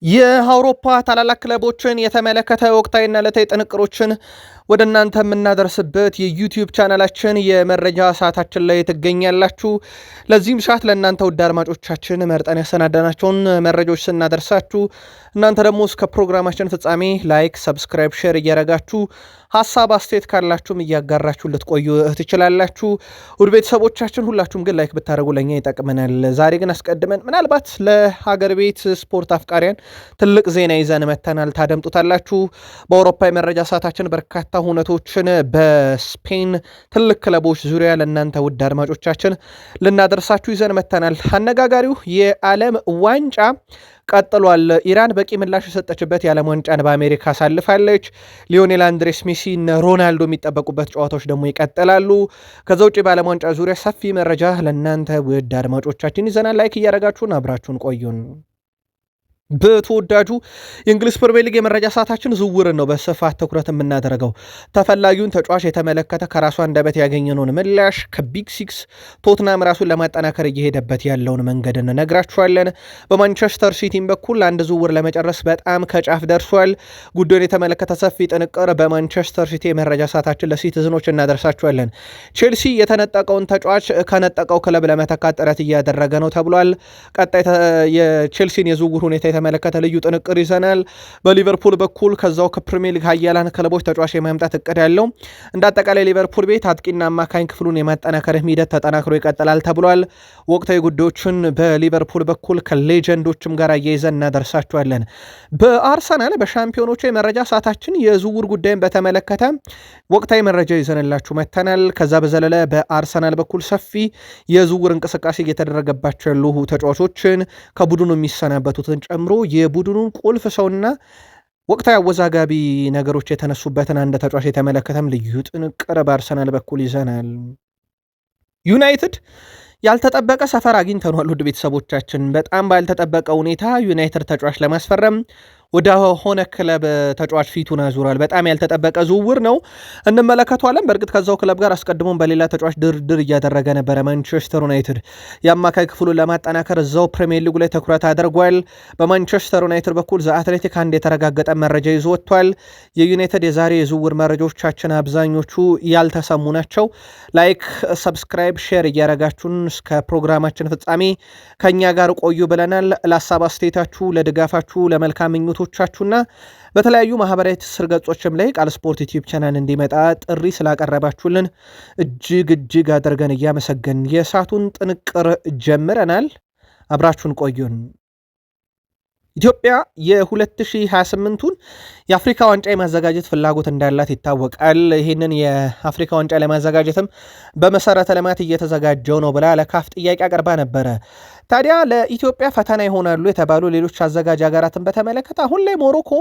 የአውሮፓ ታላላቅ ክለቦችን የተመለከተ ወቅታዊና ዕለታዊ ጥንቅሮችን ወደ እናንተ የምናደርስበት የዩቲዩብ ቻናላችን የመረጃ ሰዓታችን ላይ ትገኛላችሁ። ለዚህም ሰዓት ለእናንተ ውድ አድማጮቻችን መርጠን ያሰናዳናቸውን መረጃዎች ስናደርሳችሁ እናንተ ደግሞ እስከ ፕሮግራማችን ፍጻሜ ላይክ፣ ሰብስክራይብ፣ ሼር እያረጋችሁ ሀሳብ አስተያየት ካላችሁም እያጋራችሁ ልትቆዩ ትችላላችሁ። ውድ ቤተሰቦቻችን ሁላችሁም ግን ላይክ ብታደርጉ ለኛ ይጠቅመናል። ዛሬ ግን አስቀድመን ምናልባት ለሀገር ቤት ስፖርት አፍቃሪያን ትልቅ ዜና ይዘን መተናል። ታደምጡታላችሁ። በአውሮፓ የመረጃ ሰዓታችን በርካታ ሁነቶችን በስፔን ትልቅ ክለቦች ዙሪያ ለእናንተ ውድ አድማጮቻችን ልናደርሳችሁ ይዘን መተናል። አነጋጋሪው የዓለም ዋንጫ ቀጥሏል። ኢራን በቂ ምላሽ የሰጠችበት የዓለም ዋንጫን በአሜሪካ አሳልፋለች። ሊዮኔል አንድሬስ ሜሲ፣ ሮናልዶ የሚጠበቁበት ጨዋታዎች ደግሞ ይቀጥላሉ። ከዛ ውጭ በዓለም ዋንጫ ዙሪያ ሰፊ መረጃ ለእናንተ ውድ አድማጮቻችን ይዘናል። ላይክ እያደረጋችሁን አብራችሁን ቆዩን። በተወዳጁ የእንግሊዝ ፕሪሚየር ሊግ የመረጃ ሰዓታችን ዝውውርን ነው በስፋት ትኩረት የምናደርገው። ተፈላጊውን ተጫዋች የተመለከተ ከራሱ አንደበት ያገኘነውን ምላሽ፣ ከቢግ ሲክስ ቶትናም ራሱን ለማጠናከር እየሄደበት ያለውን መንገድ እንነግራችኋለን። በማንቸስተር ሲቲም በኩል አንድ ዝውውር ለመጨረስ በጣም ከጫፍ ደርሷል። ጉዳዩን የተመለከተ ሰፊ ጥንቅር በማንቸስተር ሲቲ የመረጃ ሰዓታችን ለሲቲዝኖች እናደርሳችኋለን። ቼልሲ የተነጠቀውን ተጫዋች ከነጠቀው ክለብ ለመተካት ጥረት እያደረገ ነው ተብሏል። ቀጣይ የቼልሲን የዝውውር ሁኔታ የተመለከተ ልዩ ጥንቅር ይዘናል። በሊቨርፑል በኩል ከዛው ከፕሪሚየር ሊግ ሀያላን ክለቦች ተጫዋች የማምጣት እቅድ ያለው እንደ አጠቃላይ ሊቨርፑል ቤት አጥቂና አማካኝ ክፍሉን የማጠናከር ሂደት ተጠናክሮ ይቀጥላል ተብሏል። ወቅታዊ ጉዳዮችን በሊቨርፑል በኩል ከሌጀንዶችም ጋር አያይዘን እናደርሳቸዋለን። በአርሰናል በሻምፒዮኖቹ የመረጃ ሰዓታችን የዝውውር ጉዳይን በተመለከተ ወቅታዊ መረጃ ይዘንላችሁ መተናል። ከዛ በዘለለ በአርሰናል በኩል ሰፊ የዝውውር እንቅስቃሴ እየተደረገባቸው ያሉ ተጫዋቾችን ከቡድኑ የሚሰናበቱትን ጨምሮ የቡድኑን ቁልፍ ሰውና ወቅታዊ አወዛጋቢ ነገሮች የተነሱበትን አንድ ተጫዋች የተመለከተም ልዩ ጥንቅር በአርሰናል በኩል ይዘናል። ዩናይትድ ያልተጠበቀ ሰፈር አግኝተናል። ውድ ቤተሰቦቻችን በጣም ባልተጠበቀ ሁኔታ ዩናይትድ ተጫዋች ለማስፈረም ወደ ሆነ ክለብ ተጫዋች ፊቱን አዙሯል። በጣም ያልተጠበቀ ዝውውር ነው፣ እንመለከቷለን። በእርግጥ ከዛው ክለብ ጋር አስቀድሞም በሌላ ተጫዋች ድርድር እያደረገ ነበረ። ማንቸስተር ዩናይትድ የአማካይ ክፍሉን ለማጠናከር እዛው ፕሪሚየር ሊጉ ላይ ትኩረት አድርጓል። በማንቸስተር ዩናይትድ በኩል ዘአትሌቲክ አንድ የተረጋገጠ መረጃ ይዞ ወጥቷል። የዩናይትድ የዛሬ የዝውውር መረጃዎቻችን አብዛኞቹ ያልተሰሙ ናቸው። ላይክ፣ ሰብስክራይብ፣ ሼር እያረጋችሁን እስከ ፕሮግራማችን ፍጻሜ ከኛ ጋር ቆዩ ብለናል። ለሀሳብ አስተያየታችሁ፣ ለድጋፋችሁ፣ ለመልካም ምኞቶቻችሁና በተለያዩ ማህበራዊ ትስስር ገጾችም ላይ ቃል ስፖርት ዩቲዩብ ቻናል እንዲመጣ ጥሪ ስላቀረባችሁልን እጅግ አድርገን እያመሰገን የሰዓቱን ጥንቅር ጀምረናል። አብራችሁን ቆዩን። ኢትዮጵያ የ2028ቱን የአፍሪካ ዋንጫ የማዘጋጀት ፍላጎት እንዳላት ይታወቃል። ይህንን የአፍሪካ ዋንጫ ለማዘጋጀትም በመሰረተ ልማት እየተዘጋጀው ነው ብላ ለካፍ ጥያቄ አቅርባ ነበረ። ታዲያ ለኢትዮጵያ ፈተና ይሆናሉ የተባሉ ሌሎች አዘጋጅ ሀገራትን በተመለከተ አሁን ላይ ሞሮኮ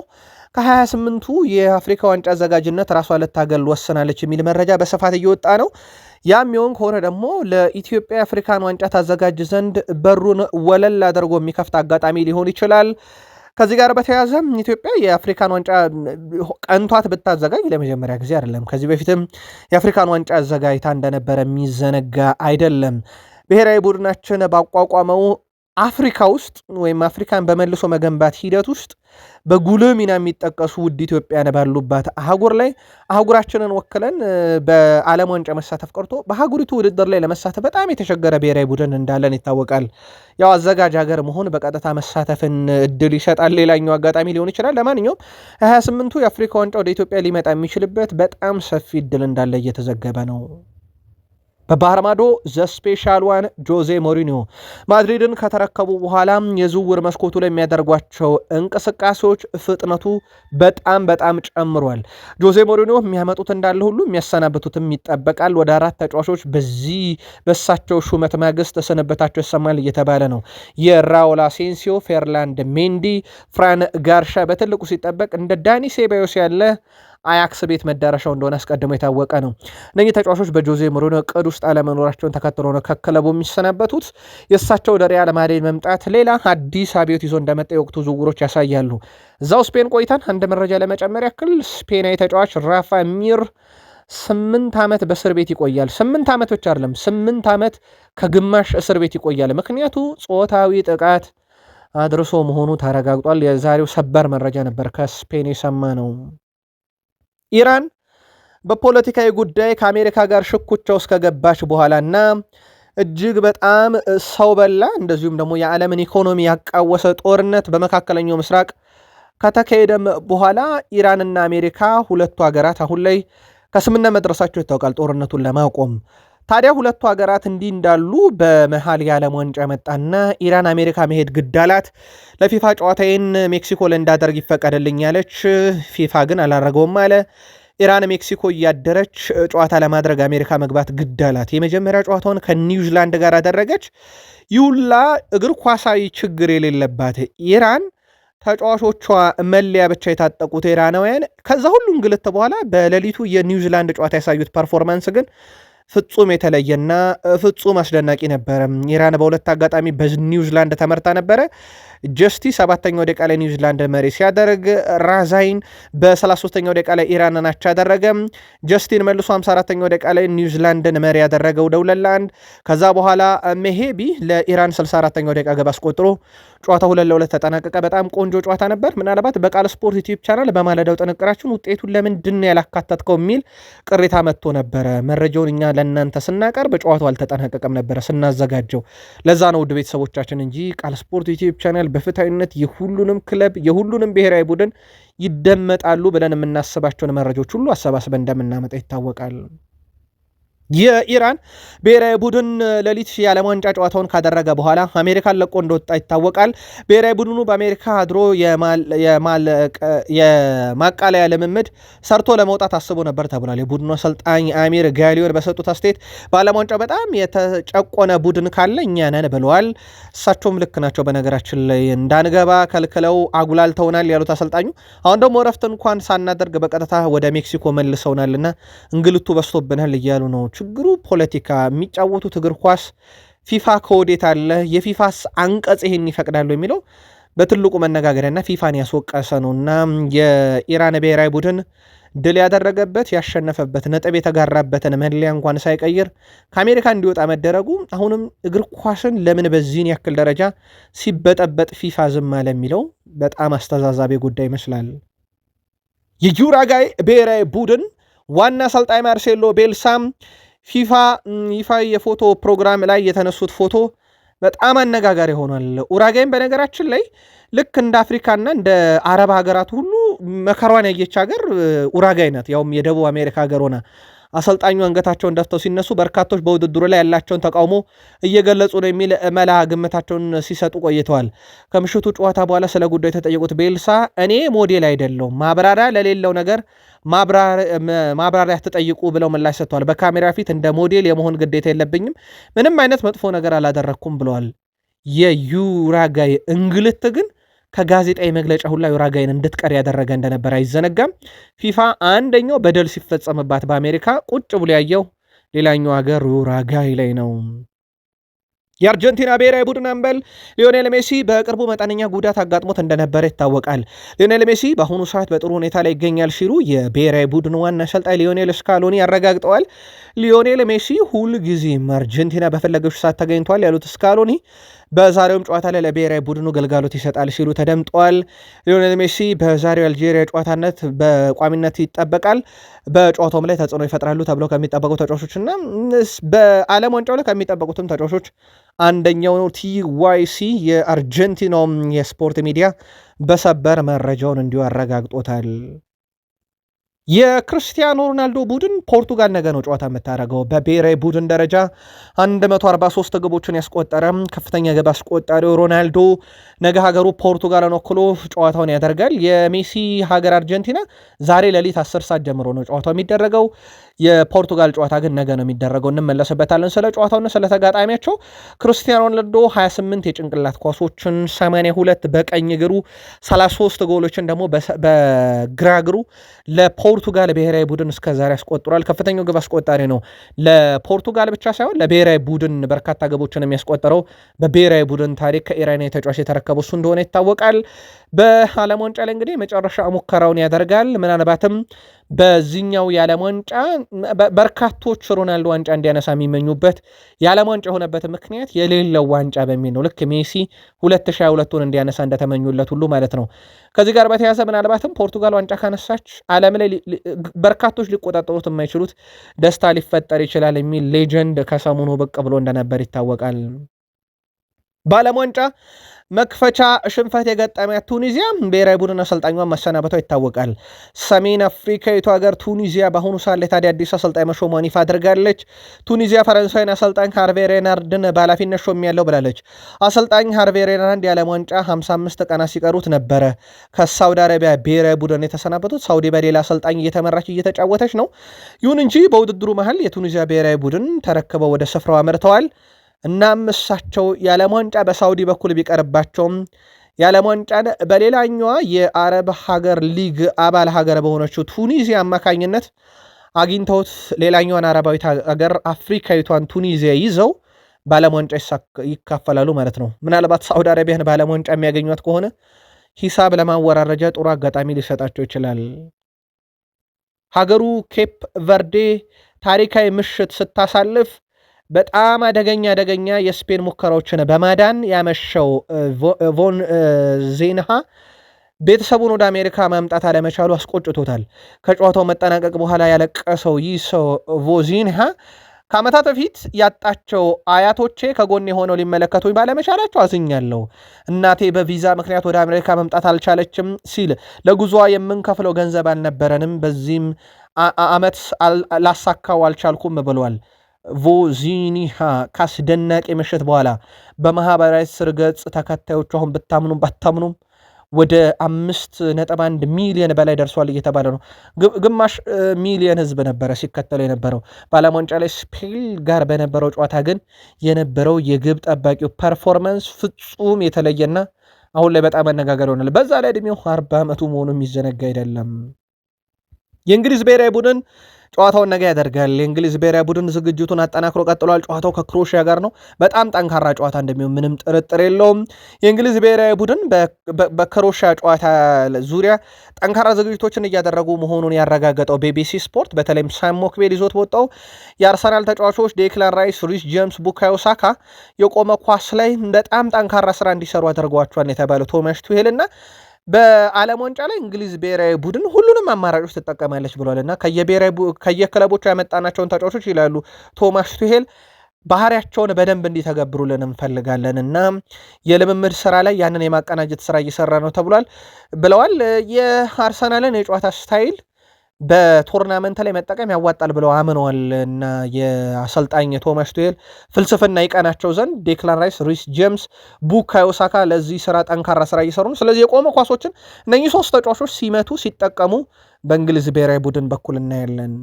ከ28ቱ የአፍሪካ ዋንጫ አዘጋጅነት ራሷ ልታገል ወስናለች የሚል መረጃ በስፋት እየወጣ ነው። ያም ይሆን ከሆነ ደግሞ ለኢትዮጵያ የአፍሪካን ዋንጫ ታዘጋጅ ዘንድ በሩን ወለል አድርጎ የሚከፍት አጋጣሚ ሊሆን ይችላል። ከዚህ ጋር በተያያዘ ኢትዮጵያ የአፍሪካን ዋንጫ ቀንቷት ብታዘጋጅ ለመጀመሪያ ጊዜ አይደለም። ከዚህ በፊትም የአፍሪካን ዋንጫ አዘጋጅታ እንደነበረ የሚዘነጋ አይደለም። ብሔራዊ ቡድናችን ባቋቋመው አፍሪካ ውስጥ ወይም አፍሪካን በመልሶ መገንባት ሂደት ውስጥ በጉልህ ሚና የሚጠቀሱ ውድ ኢትዮጵያን ባሉባት አህጉር ላይ አህጉራችንን ወክለን በዓለም ዋንጫ መሳተፍ ቀርቶ በአህጉሪቱ ውድድር ላይ ለመሳተፍ በጣም የተቸገረ ብሔራዊ ቡድን እንዳለን ይታወቃል። ያው አዘጋጅ ሀገር መሆን በቀጥታ መሳተፍን እድል ይሰጣል። ሌላኛው አጋጣሚ ሊሆን ይችላል። ለማንኛውም 28ቱ የአፍሪካ ዋንጫ ወደ ኢትዮጵያ ሊመጣ የሚችልበት በጣም ሰፊ እድል እንዳለ እየተዘገበ ነው። በባህር ማዶ ዘ ስፔሻል ዋን ጆዜ ሞሪኒዮ ማድሪድን ከተረከቡ በኋላ የዝውውር መስኮቱ ላይ የሚያደርጓቸው እንቅስቃሴዎች ፍጥነቱ በጣም ጨምሯል። ጆዜ ሞሪኒዮ የሚያመጡት እንዳለ ሁሉ የሚያሰናብቱትም ይጠበቃል። ወደ 4 ተጫዋቾች በሳቸው ሹመት ማግስት ስንበታቸው ይሰማል እየተባለ ነው። የራውል አሴንሲዮ፣ ፌርላንድ ሜንዲ፣ ፍራን ጋርሻ በትልቁ ሲጠበቅ እንደ ዳኒ ሴባዮስ ያለ አያክስ ቤት መዳረሻው እንደሆነ አስቀድሞ የታወቀ ነው። እነኚህ ተጫዋቾች በጆዜ ሞሪኒዮ እቅድ ውስጥ አለመኖራቸውን ተከትሎ ነው ከክለቡ የሚሰናበቱት። የእሳቸው ወደ ሪያል ማድሪድ መምጣት ሌላ አዲስ አብዮት ይዞ እንደመጣ የወቅቱ ዝውውሮች ያሳያሉ። እዛው ስፔን ቆይታን አንድ መረጃ ለመጨመር ያክል ስፔናዊ ተጫዋች ራፋ ሚር 8 ዓመት በእስር ቤት ይቆያል። 8 ዓመት ብቻ አይደለም፣ 8 ዓመት ከግማሽ እስር ቤት ይቆያል። ምክንያቱ ጾታዊ ጥቃት አድርሶ መሆኑ ተረጋግጧል። የዛሬው ሰበር መረጃ ነበር ከስፔን የሰማ ነው። ኢራን በፖለቲካዊ ጉዳይ ከአሜሪካ ጋር ሽኩቻ ውስጥ ከገባች በኋላና እጅግ በጣም ሰው በላ እንደዚሁም ደግሞ የዓለምን ኢኮኖሚ ያቃወሰ ጦርነት በመካከለኛው ምስራቅ ከተካሄደም በኋላ ኢራንና አሜሪካ ሁለቱ ሀገራት አሁን ላይ ከስምምነት መድረሳቸው ይታወቃል ጦርነቱን ለማቆም። ታዲያ ሁለቱ ሀገራት እንዲህ እንዳሉ በመሃል የዓለም ዋንጫ መጣና ኢራን አሜሪካ መሄድ ግድ አላት። ለፊፋ ጨዋታዬን ሜክሲኮ እንዳደርግ ይፈቀድልኝ ያለች፣ ፊፋ ግን አላረገውም አለ። ኢራን ሜክሲኮ እያደረች ጨዋታ ለማድረግ አሜሪካ መግባት ግድ አላት። የመጀመሪያ ጨዋታውን ከኒውዚላንድ ጋር አደረገች። ይሁላ እግር ኳሳዊ ችግር የሌለባት ኢራን ተጫዋቾቿ መለያ ብቻ የታጠቁት ኢራናውያን ከዛ ሁሉ እንግልት በኋላ በሌሊቱ የኒውዚላንድ ጨዋታ ያሳዩት ፐርፎርማንስ ግን ፍጹም የተለየና ፍጹም አስደናቂ ነበረ። ኢራን በሁለት አጋጣሚ በኒውዚላንድ ተመርታ ነበረ። ጀስቲ 7ኛው ደቂቃ ላይ ኒውዚላንድ መሪ ሲያደርግ፣ ራዛይን በ33ኛው ደቂቃ ላይ ኢራንን አቻ አደረገ። ጀስቲን መልሶ 54ኛው ደቂቃ ላይ ኒውዚላንድን መሪ ያደረገው 2-1። ከዛ በኋላ ሜሄቢ ለኢራን 64ኛው ደቂቃ ገባ አስቆጥሮ ጨዋታ 2-2 ተጠናቀቀ። በጣም ቆንጆ ጨዋታ ነበር። ምናልባት በቃል ስፖርት ዩቲዩብ ቻናል በማለዳው ጥንቅራችን ውጤቱን ለምንድን ያላካተትከው የሚል ቅሬታ መጥቶ ነበረ። መረጃውን እኛ ለእናንተ ስናቀርብ ጨዋታው አልተጠናቀቀም ነበረ ስናዘጋጀው። ለዛ ነው ውድ ቤተሰቦቻችን እንጂ ቃል ስፖርት ዩቲዩብ ቻናል በፍትሃዊነት የሁሉንም ክለብ የሁሉንም ብሔራዊ ቡድን ይደመጣሉ ብለን የምናስባቸውን መረጃዎች ሁሉ አሰባስበን እንደምናመጣ ይታወቃል። የኢራን ብሔራዊ ቡድን ሌሊት የዓለም ዋንጫ ጨዋታውን ካደረገ በኋላ አሜሪካን ለቆ እንደወጣ ይታወቃል። ብሔራዊ ቡድኑ በአሜሪካ አድሮ የማቃለያ ልምምድ ሰርቶ ለመውጣት አስቦ ነበር ተብሏል። የቡድኑ አሰልጣኝ አሚር ጋሊዮን በሰጡት አስተያየት በዓለም ዋንጫ በጣም የተጨቆነ ቡድን ካለ እኛ ነን ብለዋል። እሳቸውም ልክ ናቸው። በነገራችን ላይ እንዳንገባ ከልክለው አጉላልተውናል ያሉት አሰልጣኙ አሁን ደግሞ እረፍት እንኳን ሳናደርግ በቀጥታ ወደ ሜክሲኮ መልሰውናልና እንግልቱ በስቶብናል እያሉ ነው። ችግሩ ፖለቲካ፣ የሚጫወቱት እግር ኳስ ፊፋ ከወዴት አለ፣ የፊፋስ አንቀጽ ይሄን ይፈቅዳሉ የሚለው በትልቁ መነጋገሪያና ፊፋን ያስወቀሰ ነውና የኢራን ብሔራዊ ቡድን ድል ያደረገበት ያሸነፈበት ነጥብ የተጋራበትን መለያ እንኳን ሳይቀይር ከአሜሪካ እንዲወጣ መደረጉ አሁንም እግር ኳስን ለምን በዚህን ያክል ደረጃ ሲበጠበጥ ፊፋ ዝም አለ የሚለው በጣም አስተዛዛቢ ጉዳይ ይመስላል። የዩራጋይ ብሔራዊ ቡድን ዋና አሰልጣኝ ማርሴሎ ቤልሳም ፊፋ ይፋ የፎቶ ፕሮግራም ላይ የተነሱት ፎቶ በጣም አነጋጋሪ ሆኗል። ኡራጋይም በነገራችን ላይ ልክ እንደ አፍሪካና እንደ አረብ ሀገራት ሁሉ መከሯን ያየች ሀገር ኡራጋይ ናት። ያውም የደቡብ አሜሪካ ሀገር ሆና አሰልጣኙ አንገታቸውን ደፍተው ሲነሱ በርካቶች በውድድሩ ላይ ያላቸውን ተቃውሞ እየገለጹ ነው የሚል መላ ግምታቸውን ሲሰጡ ቆይተዋል። ከምሽቱ ጨዋታ በኋላ ስለ ጉዳዩ የተጠየቁት ቤልሳ እኔ ሞዴል አይደለሁም፣ ማብራሪያ ለሌለው ነገር ማብራሪያ ተጠይቁ ብለው ምላሽ ሰጥተዋል። በካሜራ ፊት እንደ ሞዴል የመሆን ግዴታ የለብኝም፣ ምንም አይነት መጥፎ ነገር አላደረግኩም ብለዋል። የዩራጋይ እንግልት ግን ከጋዜጣዊ መግለጫ ሁላ ዩራጋይን እንድትቀር ያደረገ እንደነበር አይዘነጋም። ፊፋ አንደኛው በደል ሲፈጸምባት በአሜሪካ ቁጭ ብሎ ያየው ሌላኛው ሀገር ዩራጋይ ላይ ነው። የአርጀንቲና ብሔራዊ ቡድን አምበል ሊዮኔል ሜሲ በቅርቡ መጠነኛ ጉዳት አጋጥሞት እንደነበረ ይታወቃል። ሊዮኔል ሜሲ በአሁኑ ሰዓት በጥሩ ሁኔታ ላይ ይገኛል ሲሉ የብሔራዊ ቡድን ዋና አሰልጣኝ ሊዮኔል ስካሎኒ አረጋግጠዋል። ሊዮኔል ሜሲ ሁልጊዜም አርጀንቲና በፈለገች ሰዓት ተገኝቷል ያሉት ስካሎኒ በዛሬውም ጨዋታ ላይ ለብሔራዊ ቡድኑ ግልጋሎት ይሰጣል ሲሉ ተደምጠዋል። ሊዮኔል ሜሲ በዛሬው አልጄሪያ ጨዋታነት በቋሚነት ይጠበቃል። በጨዋታውም ላይ ተጽዕኖ ይፈጥራሉ ተብለው ከሚጠበቁ ተጫዋቾችና በዓለም ዋንጫው ላይ ከሚጠበቁትም ተጫዋቾች አንደኛው ነው። ቲዋይሲ የአርጀንቲናው የስፖርት ሚዲያ በሰበር መረጃውን እንዲሁ አረጋግጦታል። የክርስቲያኖ ሮናልዶ ቡድን ፖርቱጋል ነገ ነው ጨዋታ የምታደርገው። በብሔራዊ ቡድን ደረጃ 143 ግቦችን ያስቆጠረ ከፍተኛ ግብ አስቆጣሪው ሮናልዶ ነገ ሀገሩ ፖርቱጋልን ወክሎ ጨዋታውን ያደርጋል። የሜሲ ሀገር አርጀንቲና ዛሬ ሌሊት 10 ሰዓት ጀምሮ ነው ጨዋታው የሚደረገው። የፖርቱጋል ጨዋታ ግን ነገ ነው የሚደረገው። እንመለስበታለን ስለ ጨዋታውና ስለ ተጋጣሚያቸው። ክርስቲያኖ ሮናልዶ 28 የጭንቅላት ኳሶችን፣ 82 በቀኝ እግሩ፣ 33 ጎሎችን ደግሞ በግራ እግሩ ለፖርቱጋል ብሔራዊ ቡድን እስከዛሬ ያስቆጥሯል። ከፍተኛው ግብ አስቆጣሪ ነው። ለፖርቱጋል ብቻ ሳይሆን ለብሔራዊ ቡድን በርካታ ግቦችን የሚያስቆጠረው በብሔራዊ ቡድን ታሪክ ከኢራናዊ ተጫዋች የተረከበው እሱ እንደሆነ ይታወቃል። በዓለም ዋንጫ ላይ እንግዲህ መጨረሻ ሙከራውን ያደርጋል። ምናልባትም በዚህኛው የዓለም ዋንጫ በርካቶች ሮናልዶ ዋንጫ እንዲያነሳ የሚመኙበት የዓለም ዋንጫ የሆነበት ምክንያት የሌለው ዋንጫ በሚል ነው። ልክ ሜሲ 2022ን እንዲያነሳ እንደተመኙለት ሁሉ ማለት ነው። ከዚህ ጋር በተያያዘ ምናልባትም ፖርቱጋል ዋንጫ ካነሳች ዓለም ላይ በርካቶች ሊቆጣጠሩት የማይችሉት ደስታ ሊፈጠር ይችላል የሚል ሌጀንድ ከሰሞኑ ብቅ ብሎ እንደነበር ይታወቃል። በዓለም ዋንጫ መክፈቻ ሽንፈት የገጠሚያት ቱኒዚያ ብሔራዊ ቡድን አሰልጣኟን ማሰናበቷ ይታወቃል። ሰሜን አፍሪካዊቱ ሀገር ቱኒዚያ በአሁኑ ሰዓት ላይ ታዲያ አዲስ አሰልጣኝ መሾሟን ይፋ አድርጋለች። ቱኒዚያ ፈረንሳዊን አሰልጣኝ ሃርቬ ሬናርድን በኃላፊነት ሾሜያለሁ ብላለች። አሰልጣኝ ሃርቬ ሬናርድ የዓለም ዋንጫ 55 ቀናት ሲቀሩት ነበረ ከሳውዲ አረቢያ ብሔራዊ ቡድን የተሰናበቱት። ሳውዲ በሌላ አሰልጣኝ እየተመራች እየተጫወተች ነው። ይሁን እንጂ በውድድሩ መሀል የቱኒዚያ ብሔራዊ ቡድን ተረክበው ወደ ስፍራው አምርተዋል። እናም እሳቸው የዓለም ዋንጫ በሳውዲ በኩል ቢቀርባቸውም የዓለም ዋንጫን በሌላኛዋ የአረብ ሀገር ሊግ አባል ሀገር በሆነችው ቱኒዚያ አማካኝነት አግኝተውት ሌላኛዋን አረባዊት ሀገር አፍሪካዊቷን ቱኒዚያ ይዘው በዓለም ዋንጫ ይካፈላሉ ማለት ነው። ምናልባት ሳውዲ አረቢያን በዓለም ዋንጫ የሚያገኟት ከሆነ ሂሳብ ለማወራረጃ ጥሩ አጋጣሚ ሊሰጣቸው ይችላል። ሀገሩ ኬፕ ቨርዴ ታሪካዊ ምሽት ስታሳልፍ በጣም አደገኛ የስፔን ሙከራዎችን በማዳን ያመሸው ቮን ዜንሃ ቤተሰቡን ወደ አሜሪካ ማምጣት አለመቻሉ አስቆጭቶታል። ከጨዋታው መጠናቀቅ በኋላ ያለቀሰው ይህ ሰው ቮዚንሃ ከዓመታት በፊት ያጣቸው አያቶቼ ከጎኔ ሆነው ሊመለከቱኝ ባለመቻላቸው አዝኛለሁ። እናቴ በቪዛ ምክንያት ወደ አሜሪካ መምጣት አልቻለችም ሲል ለጉዞዋ የምንከፍለው ገንዘብ አልነበረንም፣ በዚህም ዓመት ላሳካው አልቻልኩም ብሏል። ቮዚኒሃ ካስደናቂ ምሽት በኋላ በማህበራዊ ስር ገጽ ተከታዮቹ አሁን ብታምኑም ባታምኑም ወደ 5.1 ሚሊዮን በላይ ደርሷል እየተባለ ነው። ግማሽ ሚሊዮን ህዝብ ነበረ ሲከተለው የነበረው። በዓለም ዋንጫ ላይ ስፔን ጋር በነበረው ጨዋታ ግን የነበረው የግብ ጠባቂው ፐርፎርማንስ ፍጹም የተለየና አሁን ላይ በጣም አነጋገር ሆናል። በዛ ላይ ዕድሜው 40 ዓመቱ መሆኑ የሚዘነጋ አይደለም። የእንግሊዝ ብሔራዊ ቡድን ጨዋታውን ነገ ያደርጋል። የእንግሊዝ ብሔራዊ ቡድን ዝግጅቱን አጠናክሮ ቀጥሏል። ጨዋታው ከክሮሺያ ጋር ነው። በጣም ጠንካራ ጨዋታ እንደሚሆን ምንም ጥርጥር የለውም። የእንግሊዝ ብሔራዊ ቡድን በክሮሺያ ጨዋታ ዙሪያ ጠንካራ ዝግጅቶችን እያደረጉ መሆኑን ያረጋገጠው ቢቢሲ ስፖርት በተለይም ሳም ሞክቤል ይዞት ወጣው የአርሰናል ተጫዋቾች ዴክላን ራይስ፣ ሪስ ጄምስ፣ ቡካዮ ሳካ የቆመ ኳስ ላይ በጣም ጠንካራ ስራ እንዲሰሩ አድርጓቸዋል የተባለው ቶማስ ቱሄል እና በዓለም ዋንጫ ላይ እንግሊዝ ብሔራዊ ቡድን ሁሉንም አማራጮች ትጠቀማለች ብሏልና ከየክለቦቹ ያመጣናቸውን ተጫዋቾች ይላሉ ቶማስ ቱሄል ባህሪያቸውን በደንብ እንዲተገብሩልን እንፈልጋለን እና የልምምድ ስራ ላይ ያንን የማቀናጀት ስራ እየሰራ ነው ተብሏል ብለዋል። የአርሰናልን የጨዋታ ስታይል በቶርናመንት ላይ መጠቀም ያዋጣል ብለው አምነዋል እና የአሰልጣኝ ቶማስ ቱሄል ፍልስፍና ይቀናቸው ዘንድ ዴክላን ራይስ፣ ሪስ ጄምስ፣ ቡካዮ ሳካ ለዚህ ስራ ጠንካራ ስራ እየሰሩ ነው። ስለዚህ የቆመ ኳሶችን እነኚህ ሶስት ተጫዋቾች ሲመቱ ሲጠቀሙ በእንግሊዝ ብሔራዊ ቡድን በኩል እናያለን።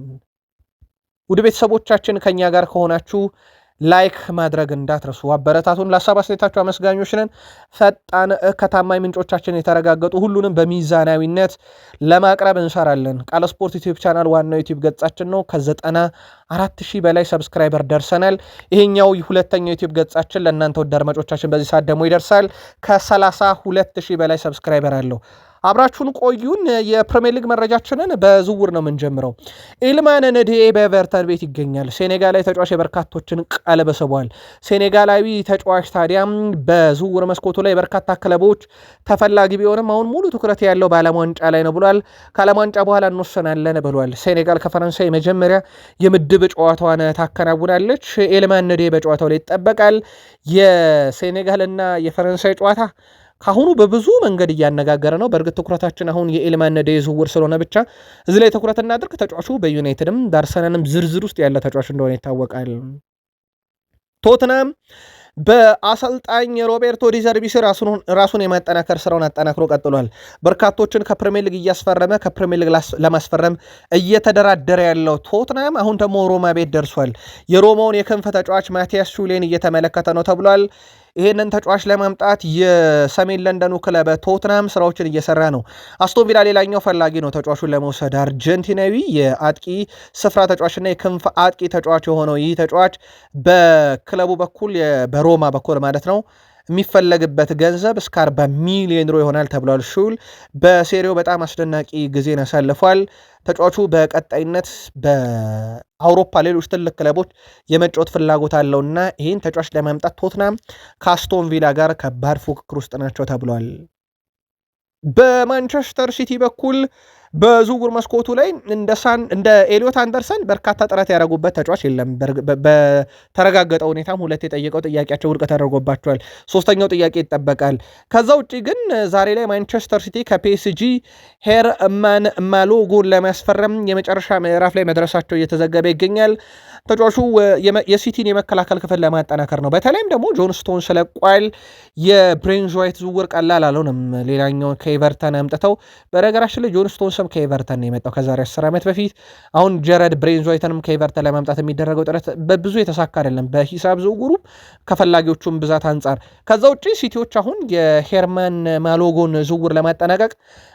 ውድ ቤተሰቦቻችን ከኛ ጋር ከሆናችሁ ላይክ ማድረግ እንዳትረሱ፣ አበረታቱን። ለሀሳብ አስተያየታችሁ አመስጋኞች ነን። ፈጣን ከታማኝ ምንጮቻችን የተረጋገጡ ሁሉንም በሚዛናዊነት ለማቅረብ እንሰራለን። ቃል ስፖርት ዩቲዩብ ቻናል ዋናው ዩቲዩብ ገጻችን ነው። ከ94,000 በላይ ሰብስክራይበር ደርሰናል። ይሄኛው ሁለተኛው ዩቲዩብ ገጻችን ለእናንተ ወደ አድማጮቻችን በዚህ ሰዓት ደግሞ ይደርሳል። ከ32,000 በላይ ሰብስክራይበር አለው። አብራችሁን ቆዩን። የፕሪሚየር ሊግ መረጃችንን በዝውውር ነው የምንጀምረው። ኢልማን ነዴ በኤቨርተን ቤት ይገኛል። ሴኔጋላዊ ተጫዋች የበርካቶችን ቀልብ ስቧል። ሴኔጋላዊ ተጫዋች ታዲያም በዝውውር መስኮቱ ላይ በርካታ ክለቦች ተፈላጊ ቢሆንም አሁን ሙሉ ትኩረት ያለው በዓለም ዋንጫ ላይ ነው ብሏል። ከዓለም ዋንጫ በኋላ እንወሰናለን ብሏል። ሴኔጋል ከፈረንሳይ መጀመሪያ የምድብ ጨዋታዋን ታከናውናለች። ኢልማን ነዴ በጨዋታው ላይ ይጠበቃል። የሴኔጋልና የፈረንሳይ ጨዋታ ካሁኑ በብዙ መንገድ እያነጋገረ ነው። በእርግጥ ትኩረታችን አሁን የኢልማን ነዴ ዝውውር ስለሆነ ብቻ እዚህ ላይ ትኩረት እናድርግ። ተጫዋቹ በዩናይትድም በአርሰናልም ዝርዝር ውስጥ ያለ ተጫዋች እንደሆነ ይታወቃል። ቶትናም በአሰልጣኝ ሮቤርቶ ዲዘርቢ ስር ራሱን የማጠናከር ስራውን አጠናክሮ ቀጥሏል። በርካቶችን ከፕሪሚየር ሊግ እያስፈረመ ከፕሪሚየር ሊግ ለማስፈረም እየተደራደረ ያለው ቶትናም አሁን ደግሞ ሮማ ቤት ደርሷል። የሮማውን የክንፍ ተጫዋች ማቲያስ ሹሌን እየተመለከተ ነው ተብሏል። ይህንን ተጫዋች ለማምጣት የሰሜን ለንደኑ ክለብ ቶትናም ስራዎችን እየሰራ ነው። አስቶን ቪላ ሌላኛው ፈላጊ ነው ተጫዋቹን ለመውሰድ። አርጀንቲናዊ የአጥቂ ስፍራ ተጫዋችና የክንፍ አጥቂ ተጫዋች የሆነው ይህ ተጫዋች በክለቡ በኩል በሮማ በኩል ማለት ነው የሚፈለግበት ገንዘብ እስከ 40 ሚሊዮን ዩሮ ይሆናል ተብሏል። ሹል በሴሪው በጣም አስደናቂ ጊዜን አሳልፏል። ተጫዋቹ በቀጣይነት በአውሮፓ ሌሎች ትልቅ ክለቦች የመጫወት ፍላጎት አለውና ይህን ተጫዋች ለማምጣት ቶትናም ከአስቶን ቪላ ጋር ከባድ ፉክክር ውስጥ ናቸው ተብሏል። በማንቸስተር ሲቲ በኩል በዝውውር መስኮቱ ላይ እንደ ኤሊዮት አንደርሰን በርካታ ጥረት ያደረጉበት ተጫዋች የለም። በተረጋገጠ ሁኔታም ሁለት የጠየቀው ጥያቄያቸው ውድቅ ተደርጎባቸዋል። ሶስተኛው ጥያቄ ይጠበቃል። ከዛ ውጭ ግን ዛሬ ላይ ማንቸስተር ሲቲ ከፒኤስጂ ሄርማን ማሎጎን ለማስፈረም የመጨረሻ ምዕራፍ ላይ መድረሳቸው እየተዘገበ ይገኛል። ተጫዋቹ የሲቲን የመከላከል ክፍል ለማጠናከር ነው። በተለይም ደግሞ ጆን ስቶን ስለቋል። የብሬንዝ ዋይት ዝውውር ቀላል አልሆነም። ሌላኛው ከኤቨርተን አምጥተው በነገራችን ላይ ጆን ስቶን ስም ከኤቨርተን ነው የመጣው ከዛሬ 10 ዓመት በፊት። አሁን ጀረድ ብሬንዝ ዋይትንም ከኤቨርተን ለማምጣት የሚደረገው ጥረት በብዙ የተሳካ አይደለም፣ በሂሳብ ዝውውሩ ከፈላጊዎቹም ብዛት አንጻር። ከዛ ውጭ ሲቲዎች አሁን የሄርማን ማሎጎን ዝውውር ለማጠናቀቅ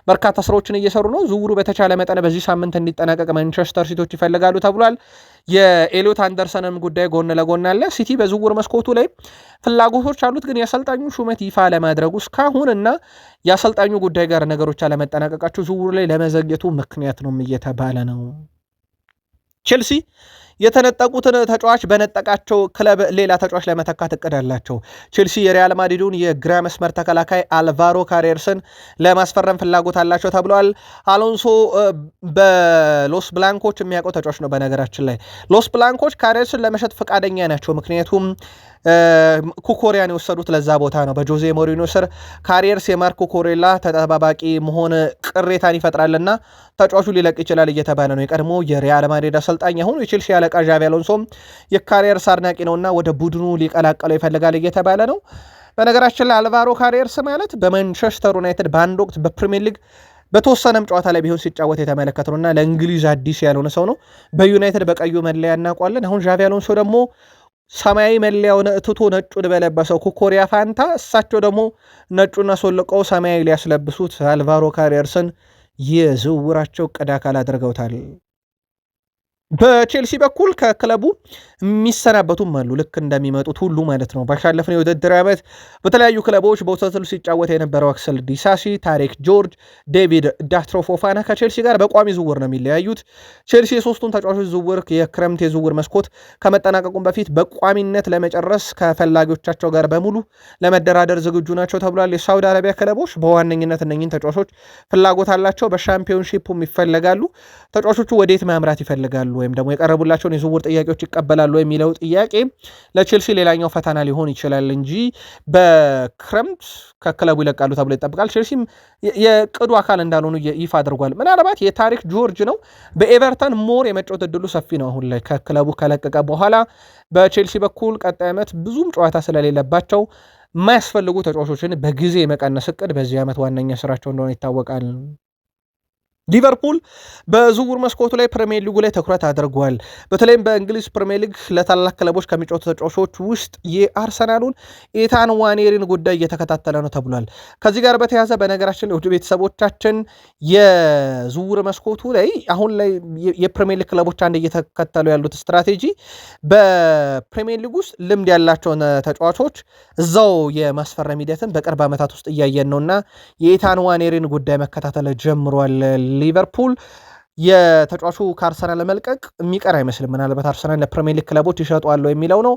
በርካታ ስራዎችን እየሰሩ ነው። ዝውውሩ በተቻለ መጠን በዚህ ሳምንት እንዲጠናቀቅ ማንቸስተር ሲቲዎች ይፈልጋሉ ተብሏል። የኤሊዮት አንደርሰንም ጉዳይ ጎን ለጎን አለ። ሲቲ በዝውውር መስኮቱ ላይ ፍላጎቶች አሉት፣ ግን የአሰልጣኙ ሹመት ይፋ ለማድረጉ እስካሁን እና የአሰልጣኙ ጉዳይ ጋር ነገሮች አለመጠናቀቃቸው ዝውውሩ ላይ ለመዘግየቱ ምክንያት ነው እየተባለ ነው። ቼልሲ የተነጠቁትን ተጫዋች በነጠቃቸው ክለብ ሌላ ተጫዋች ለመተካት እቅድ አላቸው። ቼልሲ የሪያል ማድሪዱን የግራ መስመር ተከላካይ አልቫሮ ካሬርስን ለማስፈረም ፍላጎት አላቸው ተብሏል። አሎንሶ በሎስ ብላንኮች የሚያውቀው ተጫዋች ነው። በነገራችን ላይ ሎስ ብላንኮች ካሬርስን ለመሸጥ ፈቃደኛ ናቸው። ምክንያቱም ኩኮሪያን የወሰዱት ለዛ ቦታ ነው። በጆዜ ሞሪኖ ስር ካሪየርስ የማርኮ ኩኩሬላ ተጠባባቂ መሆን ቅሬታን ይፈጥራልና ተጫዋቹ ሊለቅ ይችላል እየተባለ ነው። የቀድሞ የሪያል ማድሪድ አሰልጣኝ አሁን የቼልሲ አለቃ ዣቪ አሎንሶም የካሪየርስ አድናቂ ነውና ወደ ቡድኑ ሊቀላቀለው ይፈልጋል እየተባለ ነው። በነገራችን ላይ አልቫሮ ካሪየርስ ማለት በማንቸስተር ዩናይትድ በአንድ ወቅት በፕሪሚየር ሊግ በተወሰነም ጨዋታ ላይ ቢሆን ሲጫወት የተመለከተ ነውና ለእንግሊዝ አዲስ ያልሆነ ሰው ነው። በዩናይትድ በቀዩ መለያ እናውቀዋለን። አሁን ዣቪ አሎንሶ ደግሞ ሰማያዊ መለያውን ትቶ ነጩን በለበሰው ኩኮሪያ ፋንታ እሳቸው ደግሞ ነጩን አስወልቀው ሰማያዊ ሊያስለብሱት አልቫሮ ካሪየርስን የዝውውራቸው ዕቅድ አካል አድርገውታል። በቼልሲ በኩል ከክለቡ የሚሰናበቱም አሉ፣ ልክ እንደሚመጡት ሁሉ ማለት ነው። ባሻለፍነው የውድድር ዓመት በተለያዩ ክለቦች በውሰትሉ ሲጫወት የነበረው አክሰል ዲሳሲ፣ ታሪክ ጆርጅ፣ ዴቪድ ዳትሮ ፎፋና ከቼልሲ ጋር በቋሚ ዝውውር ነው የሚለያዩት። ቼልሲ የሶስቱን ተጫዋቾች ዝውውር የክረምት የዝውውር መስኮት ከመጠናቀቁም በፊት በቋሚነት ለመጨረስ ከፈላጊዎቻቸው ጋር በሙሉ ለመደራደር ዝግጁ ናቸው ተብሏል። የሳውዲ አረቢያ ክለቦች በዋነኝነት እነኝን ተጫዋቾች ፍላጎት አላቸው። በሻምፒዮንሺፑም ይፈለጋሉ። ተጫዋቾቹ ወዴት ማምራት ይፈልጋሉ ወይም ደግሞ የቀረቡላቸውን የዝውውር ጥያቄዎች ይቀበላሉ የሚለው ጥያቄ ለቼልሲ ሌላኛው ፈተና ሊሆን ይችላል እንጂ በክረምት ከክለቡ ይለቃሉ ተብሎ ይጠብቃል። ቼልሲም የቅዱ አካል እንዳልሆኑ ይፋ አድርጓል። ምናልባት የታሪክ ጆርጅ ነው በኤቨርተን ሞር የመጫወት እድሉ ሰፊ ነው። አሁን ላይ ከክለቡ ከለቀቀ በኋላ በቼልሲ በኩል ቀጣይ ዓመት ብዙም ጨዋታ ስለሌለባቸው የማያስፈልጉ ተጫዋቾችን በጊዜ የመቀነስ እቅድ በዚህ ዓመት ዋነኛ ስራቸው እንደሆነ ይታወቃል። ሊቨርፑል በዝውውር መስኮቱ ላይ ፕሪሚየር ሊጉ ላይ ትኩረት አድርጓል። በተለይም በእንግሊዝ ፕሪሚየር ሊግ ለታላቅ ክለቦች ከሚጫወቱ ተጫዋቾች ውስጥ የአርሰናሉን ኤታን ዋኔሪን ጉዳይ እየተከታተለ ነው ተብሏል። ከዚህ ጋር በተያያዘ በነገራችን ላይ ውድ ቤተሰቦቻችን የዝውውር መስኮቱ ላይ አሁን ላይ የፕሪሚየር ሊግ ክለቦች አንድ እየተከተሉ ያሉት ስትራቴጂ በፕሪሚየር ሊግ ውስጥ ልምድ ያላቸውን ተጫዋቾች እዛው የማስፈረም ሂደትን በቅርብ ዓመታት ውስጥ እያየን ነውና የኤታን ዋኔሪን ጉዳይ መከታተል ጀምሯል። ሊቨርፑል የተጫዋቹ ከአርሰናል ለመልቀቅ የሚቀር አይመስልም። ምናልባት አርሰናል ለፕሪሚየር ሊግ ክለቦች ይሸጧሉ የሚለው ነው።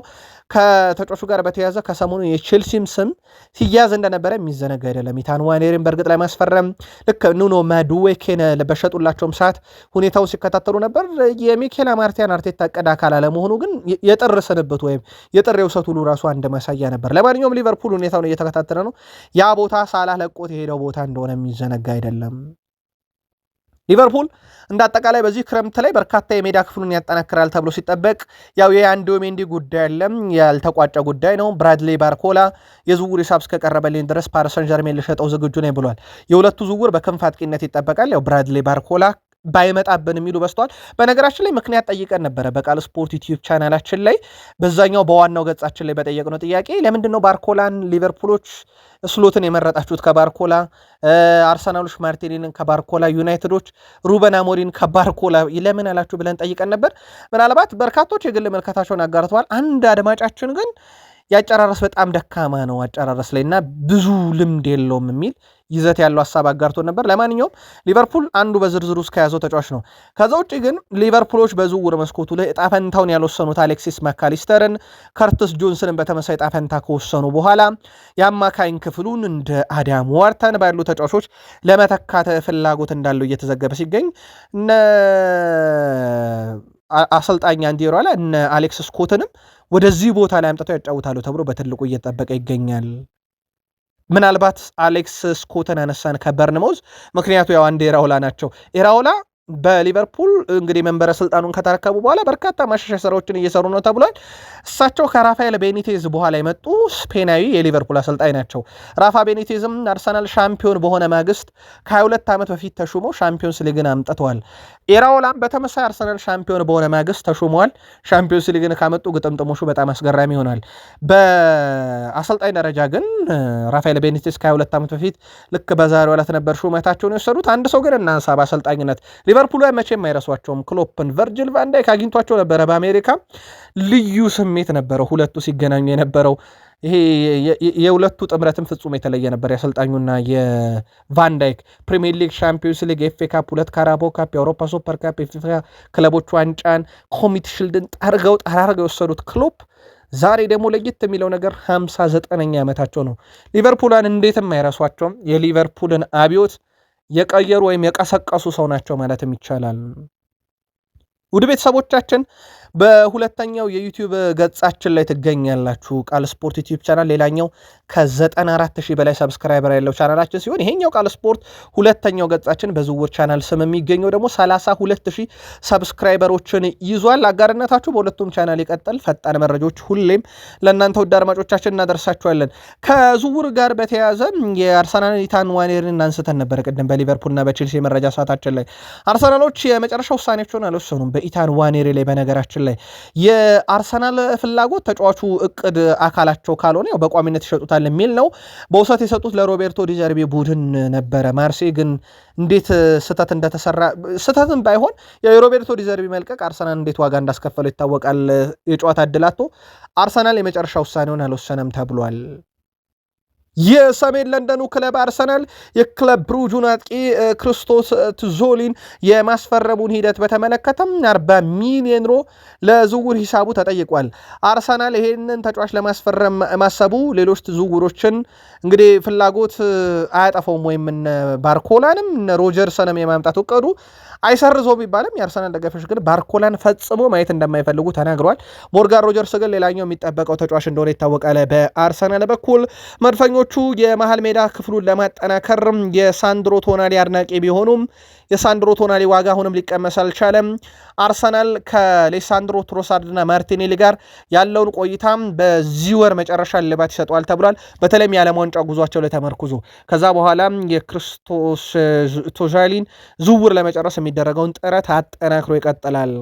ከተጫዋቹ ጋር በተያያዘ ከሰሞኑ የቼልሲም ስም ሲያዝ እንደነበረ የሚዘነጋ አይደለም። ኢታን ዋኔሪን በእርግጥ ላይ ማስፈረም ልክ ኑኖ ማዱዌኬን በሸጡላቸውም ሰዓት ሁኔታውን ሲከታተሉ ነበር። የሚኬል አርቴታ ዕቅድ አካል አለመሆኑ ግን የጥር ስንብት ወይም የጥር የውሰት ሁሉ ራሱ አንድ ማሳያ ነበር። ለማንኛውም ሊቨርፑል ሁኔታውን እየተከታተለ ነው። ያ ቦታ ሳላህ ለቆት የሄደው ቦታ እንደሆነ የሚዘነጋ አይደለም። ሊቨርፑል እንደ አጠቃላይ በዚህ ክረምት ላይ በርካታ የሜዳ ክፍሉን ያጠናክራል ተብሎ ሲጠበቅ ያው የአንዶ ሜንዲ ጉዳይ አለም ያልተቋጨ ጉዳይ ነው። ብራድሊ ባርኮላ የዝውውር ሂሳብ እስከቀረበልኝ ድረስ ፓሪስ ሰን ዠርሜን ልሸጠው ዝግጁ ነኝ ብሏል። የሁለቱ ዝውውር በክንፍ አጥቂነት ይጠበቃል። ያው ብራድሊ ባርኮላ ባይመጣብን የሚሉ በስተዋል። በነገራችን ላይ ምክንያት ጠይቀን ነበረ በቃል ስፖርት ዩቲዩብ ቻናላችን ላይ በዛኛው በዋናው ገጻችን ላይ በጠየቅነው ጥያቄ ለምንድነው ባርኮላን ሊቨርፑሎች ስሎትን የመረጣችሁት ከባርኮላ፣ አርሰናሎች ማርቲኔሊን ከባርኮላ፣ ዩናይትዶች ሩበን አሞሪን ከባርኮላ ለምን አላችሁ ብለን ጠይቀን ነበር። ምናልባት በርካቶች የግል መልከታቸውን አጋርተዋል። አንድ አድማጫችን ግን ያጨራረስ በጣም ደካማ ነው አጨራረስ ላይ እና ብዙ ልምድ የለውም የሚል ይዘት ያለው ሀሳብ አጋርቶ ነበር። ለማንኛውም ሊቨርፑል አንዱ በዝርዝር ውስጥ ከያዘው ተጫዋች ነው። ከዛ ውጭ ግን ሊቨርፑሎች በዝውውር መስኮቱ ላይ እጣ ፈንታውን ያልወሰኑት አሌክሲስ ማካሊስተርን፣ ከርትስ ጆንስንን በተመሳይ እጣ ፈንታ ከወሰኑ በኋላ የአማካኝ ክፍሉን እንደ አዳም ዋርተን ባሉ ተጫዋቾች ለመተካት ፍላጎት እንዳለው እየተዘገበ ሲገኝ እነ አሰልጣኝ አንዲ ኢራኦላ እነ አሌክስ ስኮትንም ወደዚህ ቦታ ላይ አምጥተው ያጫውታሉ ተብሎ በትልቁ እየተጠበቀ ይገኛል። ምናልባት አሌክስ ስኮትን አነሳን ከበርንማውዝ፣ ምክንያቱ ያው አንዲ ኢራኦላ ናቸው። ኢራኦላ በሊቨርፑል እንግዲህ መንበረ ስልጣኑን ከተረከቡ በኋላ በርካታ ማሻሻያ ስራዎችን እየሰሩ ነው ተብሏል። እሳቸው ከራፋኤል ቤኒቴዝ በኋላ የመጡ ስፔናዊ የሊቨርፑል አሰልጣኝ ናቸው። ራፋ ቤኒቴዝም አርሰናል ሻምፒዮን በሆነ ማግስት ከ22 ዓመት በፊት ተሹመው ሻምፒዮንስ ሊግን አምጥተዋል። ኢራኦላም በተመሳይ አርሰናል ሻምፒዮን በሆነ ማግስት ተሹመዋል። ሻምፒዮንስ ሊግን ካመጡ ግጥምጥሞሹ በጣም አስገራሚ ይሆናል። በአሰልጣኝ ደረጃ ግን ራፋኤል ቤኒቴዝ ከ22 ዓመት በፊት ልክ በዛሬው ዕለት ነበር ሹመታቸውን የወሰዱት። አንድ ሰው ግን እናንሳ በአሰልጣኝነት ሊቨርፑል መቼም አይረሷቸውም። ክሎፕን ቨርጅል ቫንዳይክ አግኝቷቸው ነበረ በአሜሪካ። ልዩ ስሜት ነበረው ሁለቱ ሲገናኙ የነበረው። ይሄ የሁለቱ ጥምረትም ፍጹም የተለየ ነበር። የአሰልጣኙና የቫንዳይክ ፕሪሚየር ሊግ፣ ሻምፒዮንስ ሊግ፣ ኤፍኤ ካፕ፣ 2 ካራቦ ካፕ፣ የአውሮፓ ሱፐር ካፕ፣ የፊፋ ክለቦች ዋንጫን፣ ኮሚቲ ሽልድን ጠራርገው የወሰዱት ክሎፕ ዛሬ ደግሞ ለየት የሚለው ነገር 59ኛ ዓመታቸው ነው። ሊቨርፑልን እንዴትም አይረሷቸውም። የሊቨርፑልን አብዮት የቀየሩ ወይም የቀሰቀሱ ሰው ናቸው ማለትም ይቻላል። ውድ ቤተሰቦቻችን በሁለተኛው የዩቲዩብ ገጻችን ላይ ትገኛላችሁ። ቃል ስፖርት ዩቲዩብ ቻናል ሌላኛው ከ94,000 በላይ ሰብስክራይበር ያለው ቻናላችን ሲሆን ይሄኛው ቃል ስፖርት ሁለተኛው ገጻችን በዝውውር ቻናል ስም የሚገኘው ደግሞ 32,000 ሰብስክራይበሮችን ይዟል። አጋርነታችሁ በሁለቱም ቻናል ይቀጥል። ፈጣን መረጃዎች ሁሌም ለእናንተ ውድ አድማጮቻችን እናደርሳችኋለን። ከዝውውር ጋር በተያያዘ የአርሰናል ኢታን ዋኔርን አንስተን ነበር ቅድም በሊቨርፑልና በቼልሲ የመረጃ ሰዓታችን ላይ። አርሰናሎች የመጨረሻ ውሳኔያቸውን አልወሰኑም በኢታን ዋኔሪ ላይ። በነገራችን ላይ የአርሰናል ፍላጎት ተጫዋቹ እቅድ አካላቸው ካልሆነ ያው በቋሚነት ይሸጡታል የሚል ነው። በውሰት የሰጡት ለሮቤርቶ ዲዘርቢ ቡድን ነበረ። ማርሴ ግን እንዴት ስህተት እንደተሰራ ስህተትም ባይሆን የሮቤርቶ ዲዘርቢ መልቀቅ አርሰናል እንዴት ዋጋ እንዳስከፈለው ይታወቃል። የጨዋታ እድላቶ አርሰናል የመጨረሻ ውሳኔውን አልወሰነም ተብሏል። የሰሜን ለንደኑ ክለብ አርሰናል የክለብ ብሩጁን አጥቂ ክርስቶስ ትዞሊን የማስፈረሙን ሂደት በተመለከተም 40 ሚሊዮን ዩሮ ለዝውውር ሂሳቡ ተጠይቋል። አርሰናል ይሄንን ተጫዋች ለማስፈረም ማሰቡ ሌሎች ዝውውሮችን እንግዲህ ፍላጎት አያጠፋውም ወይም ባርኮላንም ሮጀርሰንም የማምጣት እቅዱ አይሰርዞ ቢባልም የአርሰናል ደጋፊዎች ግን ባርኮላን ፈጽሞ ማየት እንደማይፈልጉ ተናግረዋል። ሞርጋን ሮጀርስ ግን ሌላኛው የሚጠበቀው ተጫዋች እንደሆነ ይታወቃል። በአርሰናል በኩል መድፈኞቹ የመሃል ሜዳ ክፍሉን ለማጠናከር የሳንድሮ ቶናሊ አድናቂ ቢሆኑም የሳንድሮ ቶናሊ ዋጋ አሁንም ሊቀመስ አልቻለም። አርሰናል ከሌሳንድሮ ትሮሳርድና ማርቲኔሊ ጋር ያለውን ቆይታም በዚህ ወር መጨረሻ ልባት ይሰጠዋል ተብሏል። በተለይም የዓለም ዋንጫ ጉዟቸው ላይ ተመርኩዞ ከዛ በኋላ የክርስቶስ ቶዣሊን ዝውውር ለመጨረስ የሚደረገውን ጥረት አጠናክሮ ይቀጥላል።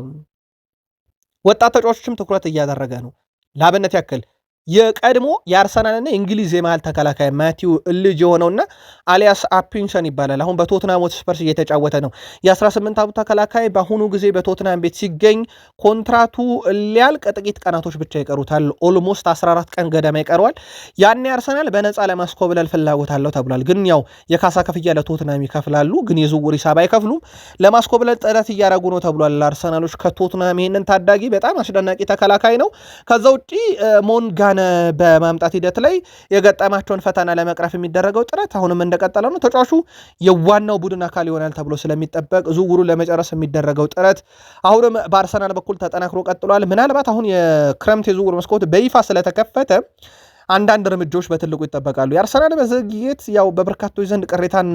ወጣት ተጫዋቾችም ትኩረት እያደረገ ነው። ለአብነት ያክል የቀድሞ የአርሰናልና የእንግሊዝ የመሃል ተከላካይ ማቲው ልጅ የሆነውና አሊያስ አፒንሰን ይባላል። አሁን በቶትናም ሆትስፐርስ እየተጫወተ ነው። የ18 ዓመቱ ተከላካይ በአሁኑ ጊዜ በቶትናም ቤት ሲገኝ ኮንትራቱ ሊያልቅ ጥቂት ቀናቶች ብቻ ይቀሩታል። ኦልሞስት 14 ቀን ገደማ ይቀረዋል። ያኔ አርሰናል በነፃ ለማስኮብለል ፍላጎት አለው ተብሏል። ግን ያው የካሳ ክፍያ ለቶትናም ይከፍላሉ፣ ግን የዝውውር ሂሳብ አይከፍሉም። ለማስኮብለል ጥረት እያደረጉ ነው ተብሏል። አርሰናሎች ከቶትናም ይሄንን ታዳጊ በጣም አስደናቂ ተከላካይ ነው። ከዛ ውጪ ሞንጋ በማምጣት ሂደት ላይ የገጠማቸውን ፈተና ለመቅረፍ የሚደረገው ጥረት አሁንም እንደቀጠለ ነው። ተጫዋቹ የዋናው ቡድን አካል ይሆናል ተብሎ ስለሚጠበቅ ዝውውሩን ለመጨረስ የሚደረገው ጥረት አሁንም በአርሰናል በኩል ተጠናክሮ ቀጥሏል። ምናልባት አሁን የክረምት የዝውውር መስኮት በይፋ ስለተከፈተ አንዳንድ እርምጃዎች በትልቁ ይጠበቃሉ። የአርሰናል መዘግየት ያው በበርካቶች ዘንድ ቅሬታን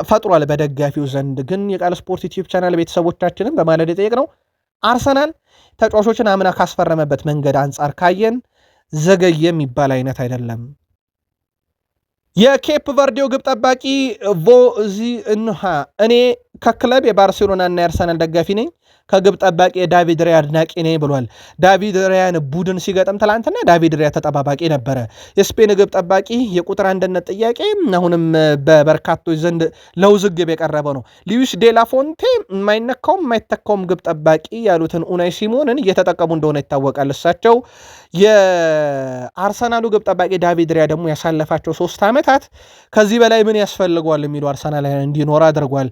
ፈጥሯል፣ በደጋፊው ዘንድ ግን የቃል ስፖርት ዩቲዩብ ቻናል ቤተሰቦቻችንን በማለድ የጠየቅነው አርሰናል ተጫዋቾችን አምና ካስፈረመበት መንገድ አንጻር ካየን ዘገየ የሚባል አይነት አይደለም። የኬፕ ቨርዴው ግብ ጠባቂ ቮዚ እንሃ እኔ ከክለብ የባርሴሎና እና የአርሰናል ደጋፊ ነኝ፣ ከግብ ጠባቂ የዳቪድ ሪያ አድናቂ ነኝ ብሏል። ዳቪድ ሪያን ቡድን ሲገጥም ትላንትና ዳቪድ ሪያ ተጠባባቂ ነበረ። የስፔን ግብ ጠባቂ የቁጥር አንድነት ጥያቄ አሁንም በበርካቶች ዘንድ ለውዝግብ የቀረበ ነው። ሉዊስ ዴላፎንቴ የማይነካውም የማይተካውም ግብ ጠባቂ ያሉትን ኡናይ ሲሞንን እየተጠቀሙ እንደሆነ ይታወቃል። እሳቸው የአርሰናሉ ግብ ጠባቂ ዳቪድ ሪያ ደግሞ ያሳለፋቸው 3 ዓመታት ከዚህ በላይ ምን ያስፈልገዋል የሚሉ አርሰናል እንዲኖር አድርጓል።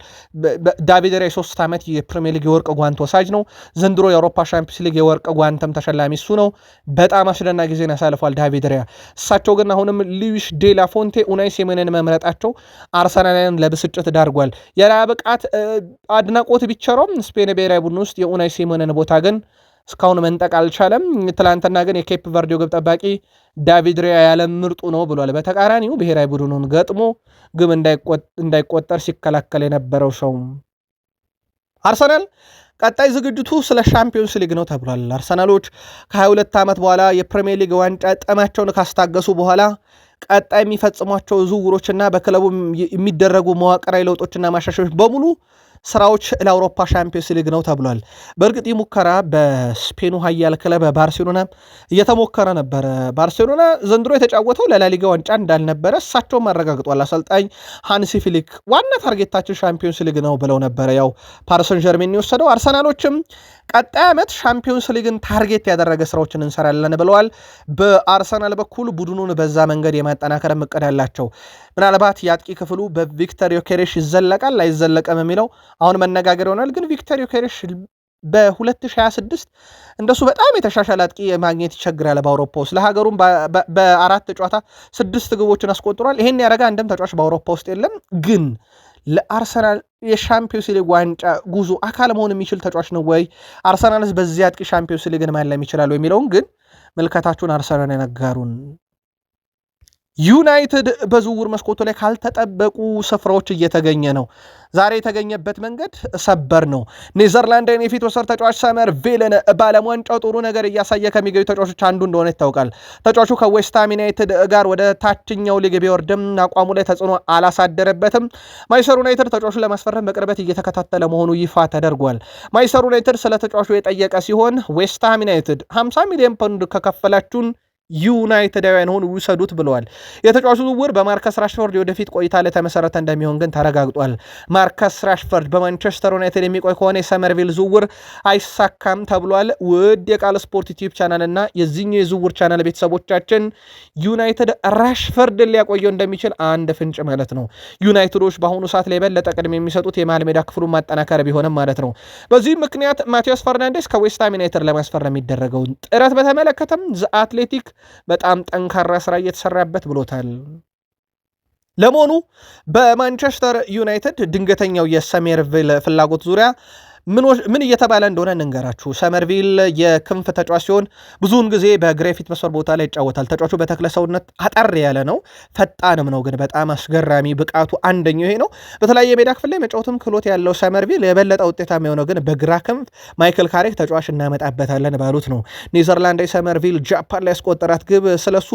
ዳቪድ ሪያ 3 ዓመት የፕሪሚየር ሊግ የወርቅ ጓንት ወሳጅ ነው። ዘንድሮ የአውሮፓ ሻምፒዮንስ ሊግ የወርቅ ጓንትም ተሸላሚ እሱ ነው። በጣም አስደናቂ ጊዜን ያሳልፏል ዳቪድ ሪያ። እሳቸው ግን አሁንም ሉዊስ ዴላፎንቴ ኡናይ ሲሞንን መምረጣቸው አርሰናልን ለብስጭት ዳርጓል። የላያ ብቃት አድናቆት ቢቸረውም ስፔን ብሔራዊ ቡድን ውስጥ የኡናይ ሲሞንን ቦታ ግን እስካሁን መንጠቅ አልቻለም። ትላንትና ግን የኬፕ ቨርዴው ግብ ጠባቂ ዳቪድ ሪያ ያለም ምርጡ ነው ብሏል። በተቃራኒው ብሔራዊ ቡድኑን ገጥሞ ግብ እንዳይቆጠር ሲከላከል የነበረው ሰው። አርሰናል ቀጣይ ዝግጅቱ ስለ ሻምፒዮንስ ሊግ ነው ተብሏል። አርሰናሎች ከ22 ዓመት በኋላ የፕሪሚየር ሊግ ዋንጫ ጠማቸውን ካስታገሱ በኋላ ቀጣይ የሚፈጽሟቸው ዝውውሮችና በክለቡ የሚደረጉ መዋቅራዊ ለውጦችና ማሻሻዮች በሙሉ ስራዎች ለአውሮፓ ሻምፒዮንስ ሊግ ነው ተብሏል። በእርግጥ ሙከራ በስፔኑ ኃያል ክለብ ባርሴሎና እየተሞከረ ነበረ። ባርሴሎና ዘንድሮ የተጫወተው ለላሊጋ ዋንጫ እንዳልነበረ እሳቸውም አረጋግጧል። አሰልጣኝ ሃንሲ ፊሊክ ዋና ታርጌታችን ሻምፒዮንስ ሊግ ነው ብለው ነበረ። ያው ፓሪሰን ጀርሜን የወሰደው አርሰናሎችም ቀጣይ ዓመት ሻምፒዮንስ ሊግን ታርጌት ያደረገ ስራዎችን እንሰራለን ብለዋል። በአርሰናል በኩል ቡድኑን በዛ መንገድ የማጠናከር እቅድ ያላቸው ምናልባት የአጥቂ ክፍሉ በቪክተር ዮኬሬሽ ይዘለቃል አይዘለቀም የሚለው አሁን መነጋገር ይሆናል። ግን ቪክተር ዮኬሬሽ በ2026 እንደሱ በጣም የተሻሻለ አጥቂ ማግኘት ይቸግራል። በአውሮፓ ውስጥ ለሀገሩም በ4 ጨዋታ 6 ግቦችን አስቆጥሯል። ይሄን ያደረገ አንድም ተጫዋች በአውሮፓ ውስጥ የለም። ግን ለአርሰናል የሻምፒዮንስ ሊግ ዋንጫ ጉዞ አካል መሆን የሚችል ተጫዋች ነው ወይ? አርሰናልስ በዚህ አጥቂ ሻምፒዮንስ ሊግን ማለም ይችላል የሚለውን ግን ምልከታችሁን አርሰናል የነጋሩን። ዩናይትድ በዝውውር መስኮቱ ላይ ካልተጠበቁ ስፍራዎች እየተገኘ ነው። ዛሬ የተገኘበት መንገድ ሰበር ነው። ኔዘርላንድን የፊት ወሰር ተጫዋች ሰመር ቬልን በዓለም ዋንጫው ጥሩ ነገር እያሳየ ከሚገኙ ተጫዋቾች አንዱ እንደሆነ ይታወቃል። ተጫዋቹ ከዌስትሃም ዩናይትድ ጋር ወደ ታችኛው ሊግ ቢወርድም አቋሙ ላይ ተጽዕኖ አላሳደረበትም። ማንቸስተር ዩናይትድ ተጫዋቹ ለማስፈረም በቅርበት እየተከታተለ መሆኑ ይፋ ተደርጓል። ማንቸስተር ዩናይትድ ስለ ተጫዋቹ የጠየቀ ሲሆን ዌስትሃም ዩናይትድ 50 ሚሊዮን ፓውንድ ከከፈላችሁን ዩናይትዳውያን ሆኑ ውሰዱት ብለዋል። የተጫዋቹ ዝውውር በማርከስ ራሽፎርድ የወደፊት ቆይታ ላይ ተመሰረተ እንደሚሆን ግን ተረጋግጧል። ማርከስ ራሽፎርድ በማንቸስተር ዩናይትድ የሚቆይ ከሆነ የሰመርቪል ዝውውር አይሳካም ተብሏል። ውድ የቃል ስፖርት ዩቲዩብ ቻናል እና የዚህኛው የዝውውር ቻናል ቤተሰቦቻችን ዩናይትድ ራሽፎርድን ሊያቆየው እንደሚችል አንድ ፍንጭ ማለት ነው። ዩናይትዶች በአሁኑ ሰዓት ላይ የበለጠ ቅድም የሚሰጡት የመሃል ሜዳ ክፍሉን ማጠናከር ቢሆንም ማለት ነው። በዚህ ምክንያት ማቲያስ ፈርናንዴስ ከዌስትሃም ዩናይትድ ለማስፈረም የሚደረገውን ጥረት በተመለከተም ዘ አትሌቲክ በጣም ጠንካራ ስራ እየተሰራበት ብሎታል። ለመሆኑ በማንቸስተር ዩናይትድ ድንገተኛው የሰሜርቪል ፍላጎት ዙሪያ ምን እየተባለ እንደሆነ እንንገራችሁ። ሰመርቪል የክንፍ ተጫዋች ሲሆን ብዙውን ጊዜ በግራ የፊት መስመር ቦታ ላይ ይጫወታል። ተጫዋቹ በተክለ ሰውነት አጠር ያለ ነው፣ ፈጣንም ነው። ግን በጣም አስገራሚ ብቃቱ አንደኛው ይሄ ነው። በተለያየ ሜዳ ክፍል ላይ መጫወትም ክሎት ያለው ሰመርቪል የበለጠ ውጤታማ የሆነው ግን በግራ ክንፍ ማይክል ካሪክ ተጫዋች እናመጣበታለን ባሉት ነው። ኔዘርላንዳዊ ሰመርቪል ጃፓን ላይ ያስቆጠራት ግብ ስለሱ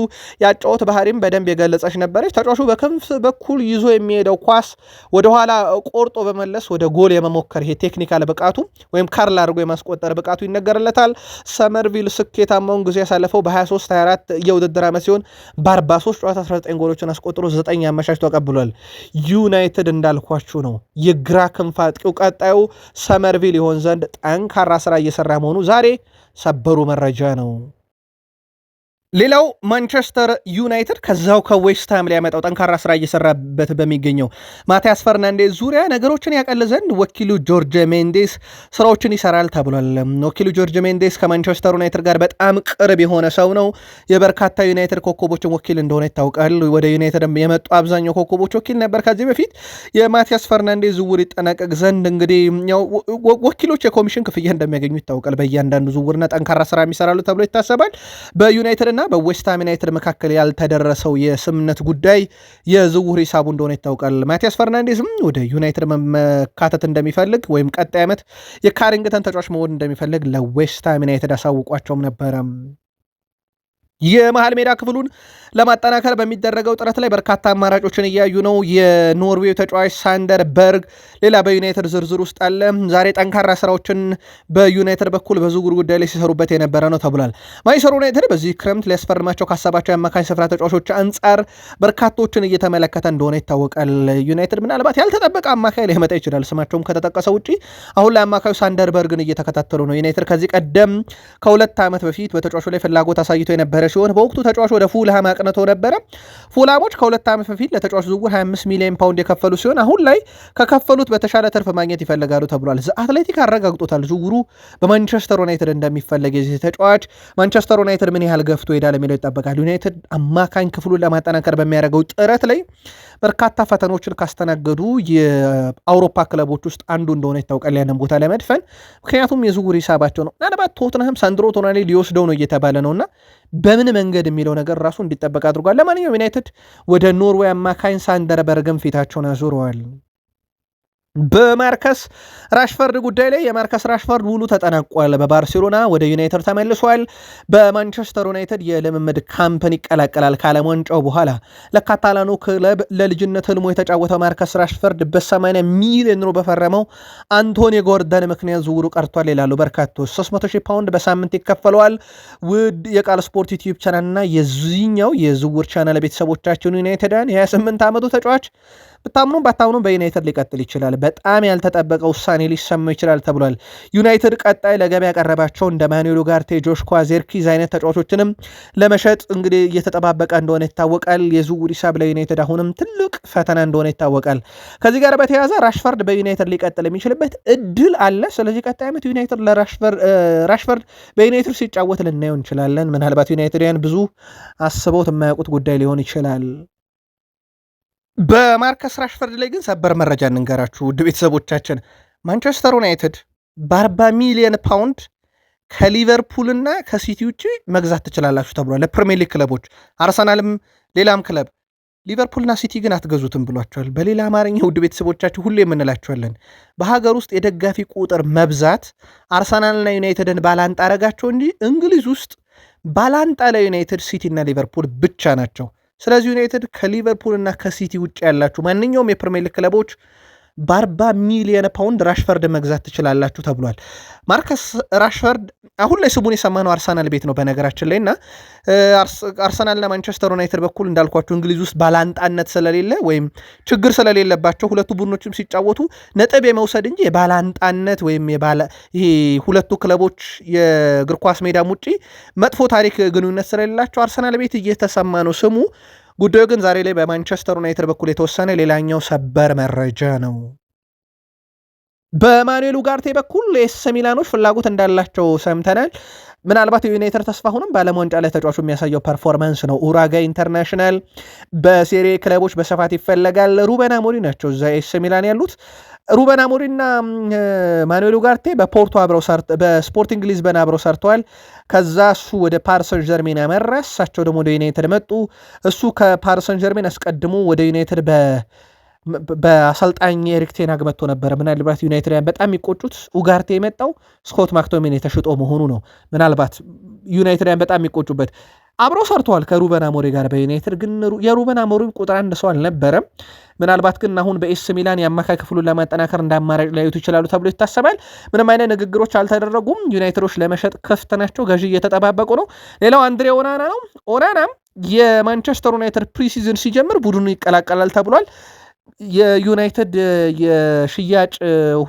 ያጫወት ባህሪም በደንብ የገለጸች ነበረች። ተጫዋቹ በክንፍ በኩል ይዞ የሚሄደው ኳስ ወደኋላ ቆርጦ በመለስ ወደ ጎል የመሞከር ይሄ ቴክኒካል ብቃቱ ወይም ካርል አድርጎ የማስቆጠር ብቃቱ ይነገርለታል። ሰመርቪል ስኬታማውን ጊዜ ያሳለፈው በ23-24 የውድድር ዓመት ሲሆን በ43 ጨዋታ 19 ጎሎችን አስቆጥሮ 9 አመቻችቶ ተቀብሏል። ዩናይትድ እንዳልኳችሁ ነው የግራ ክንፍ አጥቂው ቀጣዩ ሰመርቪል ይሆን ዘንድ ጠንካራ ስራ እየሰራ መሆኑ ዛሬ ሰበሩ መረጃ ነው። ሌላው ማንቸስተር ዩናይትድ ከዛው ከዌስትሃም ሊያመጣው ጠንካራ ስራ እየሰራበት በሚገኘው ማቲያስ ፈርናንዴዝ ዙሪያ ነገሮችን ያቀል ዘንድ ወኪሉ ጆርጅ ሜንዴስ ስራዎችን ይሰራል ተብሏል። ወኪሉ ጆርጅ ሜንዴስ ከማንቸስተር ዩናይትድ ጋር በጣም ቅርብ የሆነ ሰው ነው። የበርካታ ዩናይትድ ኮከቦችን ወኪል እንደሆነ ይታወቃል። ወደ ዩናይትድ የመጡ አብዛኛው ኮከቦች ወኪል ነበር ከዚህ በፊት። የማቲያስ ፈርናንዴዝ ዝውውር ይጠናቀቅ ዘንድ እንግዲህ ወኪሎች የኮሚሽን ክፍያ እንደሚያገኙ ይታወቃል። በእያንዳንዱ ዝውውርና ጠንካራ ስራ የሚሰራሉ ተብሎ ይታሰባል። በዩናይትድ በዌስትሃም ዩናይትድ መካከል ያልተደረሰው የስምምነት ጉዳይ የዝውውር ሂሳቡ እንደሆነ ይታወቃል። ማቲያስ ፈርናንዴዝም ወደ ዩናይትድ መካተት እንደሚፈልግ ወይም ቀጣይ ዓመት የካሪንግተን ተጫዋች መሆን እንደሚፈልግ ለዌስትሃም ዩናይትድ አሳውቋቸውም ነበረ። የመሃል ሜዳ ክፍሉን ለማጠናከር በሚደረገው ጥረት ላይ በርካታ አማራጮችን እያዩ ነው። የኖርዌው ተጫዋች ሳንደር በርግ ሌላ በዩናይትድ ዝርዝር ውስጥ አለ። ዛሬ ጠንካራ ስራዎችን በዩናይትድ በኩል በዝውውር ጉዳይ ላይ ሲሰሩበት የነበረ ነው ተብሏል። ማንቸስተር ዩናይትድ በዚህ ክረምት ሊያስፈርማቸው ካሰባቸው የአማካኝ ስፍራ ተጫዋቾች አንጻር በርካቶችን እየተመለከተ እንደሆነ ይታወቃል። ዩናይትድ ምናልባት ያልተጠበቀ አማካይ ሊመጣ ይችላል ስማቸውም ከተጠቀሰ ውጪ። አሁን ላይ አማካዩ ሳንደር በርግን እየተከታተሉ ነው። ዩናይትድ ከዚህ ቀደም ከ2 ዓመት በፊት በተጫዋቹ ላይ ፍላጎት አሳይቶ የነበረ ሲሆን በወቅቱ ተጫዋቹ ወደ ፉልሃም አቅንቶ ነበረ። ፉልሃሞች ከ2 ዓመት በፊት ለተጫዋቹ ዝውውር 25 ሚሊዮን ፓውንድ የከፈሉ ሲሆን አሁን ላይ ከከፈሉት በተሻለ ትርፍ ማግኘት ይፈልጋሉ ተብሏል። አትሌቲክ አረጋግጦታል ዝውውሩ በማንቸስተር ዩናይትድ እንደሚፈለግ። የዚህ ተጫዋች ማንቸስተር ዩናይትድ ምን ያህል ገፍቶ ሄዳል የሚለው ይጠበቃል። ዩናይትድ አማካኝ ክፍሉን ለማጠናከር በሚያደርገው ጥረት ላይ በርካታ ፈተኖችን ካስተናገዱ የአውሮፓ ክለቦች ውስጥ አንዱ እንደሆነ ይታወቃል ያንን ቦታ ለመድፈን። ምክንያቱም የዝውውር ሂሳባቸው ነው። ምናልባት ቶትንሃም ሳንድሮ ቶናሊ ሊወስደው ነው እየተባለ ነውና በምን መንገድ የሚለው ነገር ራሱ እንዲጠበቅ አድርጓል። ለማንኛውም ዩናይትድ ወደ ኖርዌይ አማካኝ ሳንደር በርግም ፊታቸውን አዙረዋል። በማርከስ ራሽፈርድ ጉዳይ ላይ የማርከስ ራሽፈርድ ውሉ ተጠናቋል። በባርሴሎና ወደ ዩናይትድ ተመልሷል። በማንቸስተር ዩናይትድ የልምምድ ካምፕን ይቀላቀላል ከዓለም ዋንጫው በኋላ። ለካታላኑ ክለብ ለልጅነት ህልሞ የተጫወተው ማርከስ ራሽፈርድ በ80 ሚሊዮን ዩሮ በፈረመው አንቶኒ ጎርደን ምክንያት ዝውውሩ ቀርቷል ይላሉ በርካቶች። 300,000 ፓውንድ በሳምንት ይከፈለዋል። ውድ የቃል ስፖርት ዩቲዩብ ቻናልና የዚህኛው የዝውውር ቻናል ቤተሰቦቻችን ዩናይትድን የ28 ዓመቱ ተጫዋች ብታምኑም ባታምኑም በዩናይትድ ሊቀጥል ይችላል። በጣም ያልተጠበቀ ውሳኔ ሊሰማው ይችላል ተብሏል። ዩናይትድ ቀጣይ ለገበያ ያቀረባቸው እንደ ማኑኤል ኡጋርቴ፣ ጆሽኳ ዜርኪዝ አይነት ተጫዋቾችንም ለመሸጥ እንግዲህ እየተጠባበቀ እንደሆነ ይታወቃል። የዝውውር ሂሳብ ለዩናይትድ አሁንም ትልቅ ፈተና እንደሆነ ይታወቃል። ከዚህ ጋር በተያያዘ ራሽፈርድ በዩናይትድ ሊቀጥል የሚችልበት እድል አለ። ስለዚህ ቀጣይ ዓመት ዩናይትድ ራሽፈርድ በዩናይትድ ሲጫወት ልናየው እንችላለን። ምናልባት ዩናይትድያን ብዙ አስበውት የማያውቁት ጉዳይ ሊሆን ይችላል። በማርከስ ራሽፈርድ ላይ ግን ሰበር መረጃ እንንገራችሁ ውድ ቤተሰቦቻችን። ማንቸስተር ዩናይትድ በ40 ሚሊዮን ፓውንድ ከሊቨርፑልና ከሲቲ ውጭ መግዛት ትችላላችሁ ተብሏል። ለፕሪሚየር ሊግ ክለቦች አርሰናልም ሌላም ክለብ። ሊቨርፑልና ሲቲ ግን አትገዙትም ብሏቸዋል። በሌላ አማርኛ ውድ ቤተሰቦቻችሁ ሁሉ የምንላቸዋለን በሀገር ውስጥ የደጋፊ ቁጥር መብዛት አርሰናልና ዩናይትድን ባላንጣ አረጋቸው እንጂ እንግሊዝ ውስጥ ባላንጣ ለዩናይትድ ሲቲና ሊቨርፑል ብቻ ናቸው። ስለዚህ ዩናይትድ ከሊቨርፑል እና ከሲቲ ውጭ ያላችሁ ማንኛውም የፕሪሚየር ሊግ ክለቦች በ40 ሚሊዮን ፓውንድ ራሽፈርድ መግዛት ትችላላችሁ ተብሏል። ማርከስ ራሽፈርድ አሁን ላይ ስሙን የሰማነው አርሰናል ቤት ነው በነገራችን ላይ እና አርሰናልና ማንቸስተር ዩናይትድ በኩል እንዳልኳቸው እንግሊዝ ውስጥ ባላንጣነት ስለሌለ ወይም ችግር ስለሌለባቸው ሁለቱ ቡድኖችም ሲጫወቱ ነጥብ የመውሰድ እንጂ የባላንጣነት ወይም ይሄ ሁለቱ ክለቦች የእግር ኳስ ሜዳም ውጪ መጥፎ ታሪክ ግንኙነት ስለሌላቸው አርሰናል ቤት እየተሰማ ነው ስሙ። ጉዳዩ ግን ዛሬ ላይ በማንቸስተር ዩናይትድ በኩል የተወሰነ ሌላኛው ሰበር መረጃ ነው። በማኑኤል ኡጋርቴ በኩል ኤስ ሚላኖች ፍላጎት እንዳላቸው ሰምተናል። ምናልባት የዩናይትድ ተስፋ አሁንም በዓለም ዋንጫ ላይ ተጫዋቹ የሚያሳየው ፐርፎርማንስ ነው። ኡራጋይ ኢንተርናሽናል በሴሪ ክለቦች በስፋት ይፈለጋል። ሩበን አሞሪም ናቸው እዛ ኤስ ሚላን ያሉት። ሩበን አሞሪምና ማኑኤል ኡጋርቴ በፖርቶ በስፖርቲንግ ሊዝበን አብረው ሰርተዋል። ከዛ እሱ ወደ ፓሪሰን ጀርሜን ያመራ፣ እሳቸው ደግሞ ወደ ዩናይትድ መጡ። እሱ ከፓሪሰን ጀርሜን አስቀድሞ ወደ ዩናይትድ በአሰልጣኝ ኤሪክ ቴን ሃግ መጥቶ ነበረ። ምናልባት ዩናይትድያን በጣም የሚቆጩት ኡጋርቴ የመጣው ስኮት ማክቶሚኔ ተሽጦ መሆኑ ነው። ምናልባት ዩናይትድያን በጣም የሚቆጩበት አብረው ሰርተዋል ከሩበን አሞሪም ጋር በዩናይትድ ግን የሩበን አሞሪም ቁጥር አንድ ሰው አልነበረም። ምናልባት ግን አሁን በኤስ ሚላን የአማካይ ክፍሉን ለማጠናከር እንዳማራጭ ሊያዩት ይችላሉ ተብሎ ይታሰባል። ምንም አይነት ንግግሮች አልተደረጉም። ዩናይትዶች ለመሸጥ ክፍት ናቸው። ገዢ እየተጠባበቁ ነው። ሌላው አንድሬ ኦናና ነው። ኦናናም የማንቸስተር ዩናይትድ ፕሪሲዝን ሲጀምር ቡድኑ ይቀላቀላል ተብሏል። የዩናይትድ የሽያጭ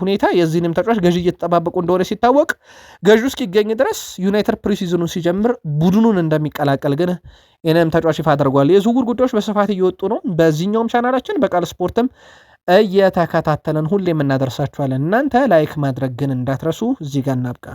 ሁኔታ የዚህንም ተጫዋች ገዢ እየተጠባበቁ እንደሆነ ሲታወቅ ገዢው እስኪገኝ ድረስ ዩናይትድ ፕሪሲዝኑን ሲጀምር ቡድኑን እንደሚቀላቀል ግን ይህንም ተጫዋች ይፋ አድርጓል። የዝውውር ጉዳዮች በስፋት እየወጡ ነው። በዚህኛውም ቻናላችን በቃል ስፖርትም እየተከታተለን ሁሌ የምናደርሳችኋለን። እናንተ ላይክ ማድረግ ግን እንዳትረሱ። እዚህ ጋር እናብቃ።